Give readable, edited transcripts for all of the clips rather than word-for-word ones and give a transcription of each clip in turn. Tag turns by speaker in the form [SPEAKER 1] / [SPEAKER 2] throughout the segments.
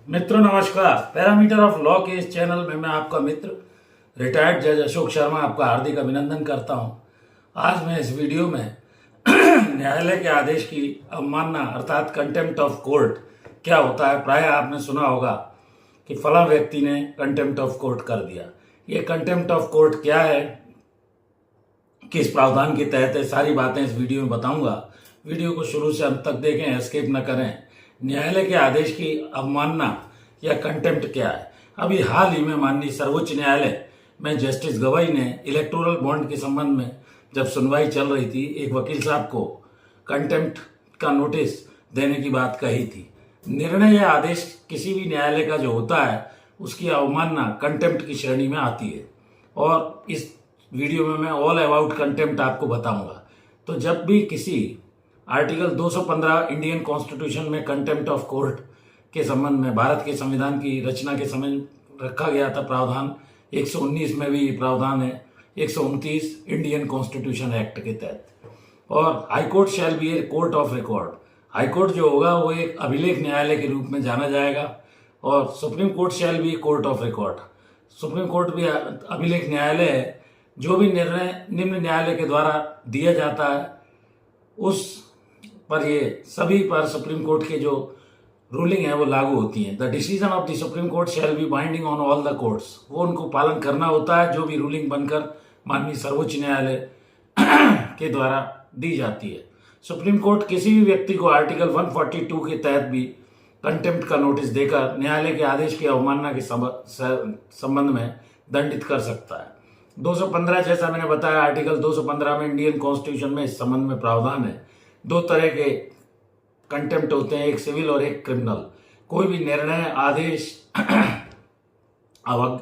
[SPEAKER 1] मित्रों नमस्कार। Parameter of law के इस चैनल में मैं आपका मित्र रिटायर्ड जज अशोक शर्मा आपका हार्दिक अभिनंदन करता हूं। आज मैं इस वीडियो में न्यायालय के आदेश की अवमानना अर्थात कंटेम्प्ट ऑफ कोर्ट क्या होता है। प्राय आपने सुना होगा कि फला व्यक्ति ने कंटेम्प्ट ऑफ कोर्ट कर दिया। ये कंटेम्प्ट ऑफ कोर्ट क्या है, किस प्रावधान के तहत है, सारी बातें इस वीडियो में बताऊंगा। वीडियो को शुरू से अंत तक देखें, एस्केप न करें। न्यायालय के आदेश की अवमानना या कंटेम्प्ट क्या है। अभी हाल ही में माननीय सर्वोच्च न्यायालय में जस्टिस गवाई ने इलेक्टोरल बॉन्ड के संबंध में जब सुनवाई चल रही थी, एक वकील साहब को कंटेम्प्ट का नोटिस देने की बात कही थी। निर्णय या आदेश किसी भी न्यायालय का जो होता है उसकी अवमानना कंटेम्प्ट की श्रेणी में आती है और इस वीडियो में मैं ऑल अबाउट कंटेम्प्ट आपको बताऊंगा। तो जब भी किसी आर्टिकल 215 इंडियन कॉन्स्टिट्यूशन में कंटेम्प्ट ऑफ कोर्ट के संबंध में भारत के संविधान की रचना के समय रखा गया था प्रावधान, 119 में भी ये प्रावधान है, 129 इंडियन कॉन्स्टिट्यूशन एक्ट के तहत। और high court shall be a court of record. High court जो होगा वो एक अभिलेख न्यायालय के रूप में जाना जाएगा और supreme court shall be court of record. Supreme court भी अभिलेख न्यायालय है। जो भी निर्णय निम्न न्यायालय के द्वारा दिया जाता है उस पर ये सभी पर सुप्रीम कोर्ट के जो रूलिंग है वो लागू होती है। The decision of the supreme court shall be binding on all the courts. वो उनको पालन करना होता है जो भी रूलिंग बनकर माननीय सर्वोच्च न्यायालय के द्वारा दी जाती है। सुप्रीम कोर्ट किसी भी व्यक्ति को आर्टिकल 142 के तहत भी कंटेम्प्ट का नोटिस देकर न्यायालय के आदेश की अवमानना के संबंध में दंडित कर सकता है। 215 जैसा मैंने बताया, आर्टिकल 215 में इंडियन कॉन्स्टिट्यूशन में इस संबंध में प्रावधान है। दो तरह के कंटेम्प्ट होते हैं, एक सिविल और एक क्रिमिनल। कोई भी निर्णय आदेश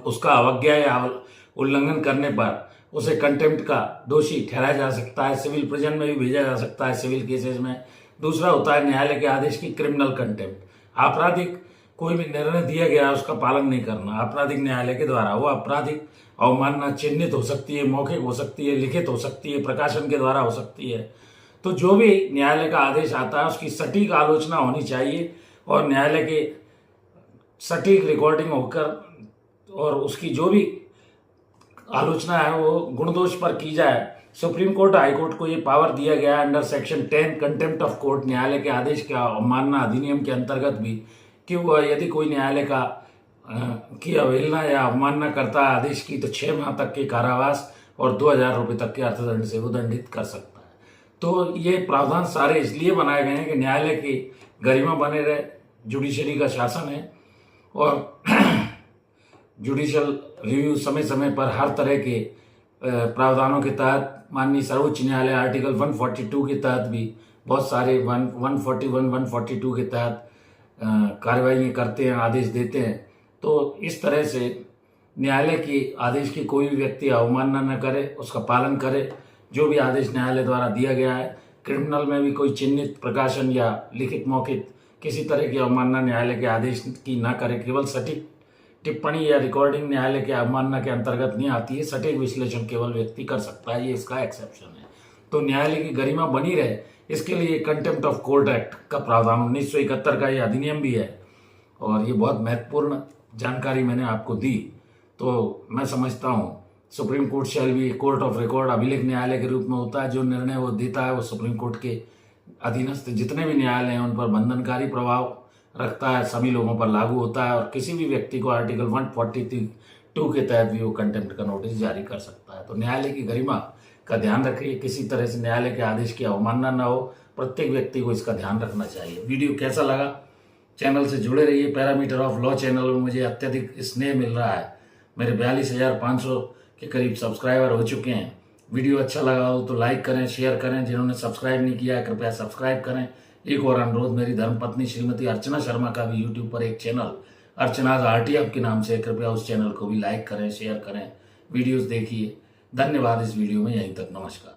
[SPEAKER 1] उसका अवज्ञा या उल्लंघन करने पर उसे कंटेम्प्ट का दोषी ठहराया जा सकता है। सिविल प्रिजन में भी भेजा जा सकता है सिविल केसेस में। दूसरा होता है न्यायालय के आदेश की क्रिमिनल कंटेम्प्ट। आपराधिक कोई भी निर्णय दिया गया है उसका पालन नहीं करना आपराधिक न्यायालय के द्वारा, वो आपराधिक अवमानना चिन्हित हो सकती है, मौखिक हो सकती है, लिखित हो सकती है, प्रकाशन के द्वारा हो सकती है। तो जो भी न्यायालय का आदेश आता है उसकी सटीक आलोचना होनी चाहिए और न्यायालय के सटीक रिकॉर्डिंग होकर और उसकी जो भी आलोचना है वो गुणदोष पर की जाए। सुप्रीम कोर्ट हाई कोर्ट को ये पावर दिया गया है under section 10 contempt of court, न्यायालय के आदेश का अवमानना अधिनियम के अंतर्गत भी, कि वह यदि कोई न्यायालय का की अवहेलना या अवमानना करता है आदेश की, तो 6 माह तक के कारावास और 2000 रुपये तक के अर्थदंड से वो दंडित कर सकता है। तो ये प्रावधान सारे इसलिए बनाए गए हैं कि न्यायालय की गरिमा बने रहे, जुडिशरी का शासन है और जुडिशियल रिव्यू समय समय पर हर तरह के प्रावधानों के तहत माननीय सर्वोच्च न्यायालय आर्टिकल 142 के तहत भी बहुत सारे 141, 142 के तहत कार्रवाई करते हैं, आदेश देते हैं। तो इस तरह से न्यायालय की आदेश की कोई भी व्यक्ति अवमानना न करे, उसका पालन करे। जो भी आदेश न्यायालय द्वारा दिया गया है, क्रिमिनल में भी कोई चिन्हित प्रकाशन या लिखित मौखिक किसी तरह की अवमानना न्यायालय के आदेश की ना करे। केवल सटीक टिप्पणी या रिकॉर्डिंग न्यायालय के अवमानना के अंतर्गत नहीं आती है। सटीक विश्लेषण केवल व्यक्ति कर सकता है, ये इसका एक्सेप्शन है। तो न्यायालय की गरिमा बनी रहे इसके लिए कंटेम्प्ट ऑफ कोर्ट एक्ट का प्रावधान 1971 का ये अधिनियम भी है और ये बहुत महत्वपूर्ण जानकारी मैंने आपको दी। तो मैं समझता हूँ supreme court shall be court of record अभिलेख न्यायालय के रूप में होता है। जो निर्णय वो देता है वो सुप्रीम कोर्ट के अधीनस्थ जितने भी न्यायालय हैं उन पर बंधनकारी प्रभाव रखता है, सभी लोगों पर लागू होता है और किसी भी व्यक्ति को आर्टिकल 142 के तहत भी वो कंटेम्प्ट का नोटिस जारी कर सकता है। तो न्यायालय की गरिमा का ध्यान रखिए, किसी तरह से न्यायालय के आदेश की अवमानना न हो, प्रत्येक व्यक्ति को इसका ध्यान रखना चाहिए। वीडियो कैसा लगा, चैनल से जुड़े रहिए। पैरामीटर ऑफ लॉ चैनल में मुझे अत्यधिक स्नेह मिल रहा है। मेरे 42,500 के करीब सब्सक्राइबर हो चुके हैं। वीडियो अच्छा लगा हो तो लाइक करें, शेयर करें। जिन्होंने सब्सक्राइब नहीं किया है कृपया सब्सक्राइब करें। एक और अनुरोध, मेरी धर्मपत्नी श्रीमती अर्चना शर्मा का भी यूट्यूब पर एक चैनल अर्चनाज आरटीएफ के नाम से, कृपया उस चैनल को भी लाइक करें, शेयर करें, वीडियोस देखिए। धन्यवाद। इस वीडियो में यहीं तक, नमस्कार।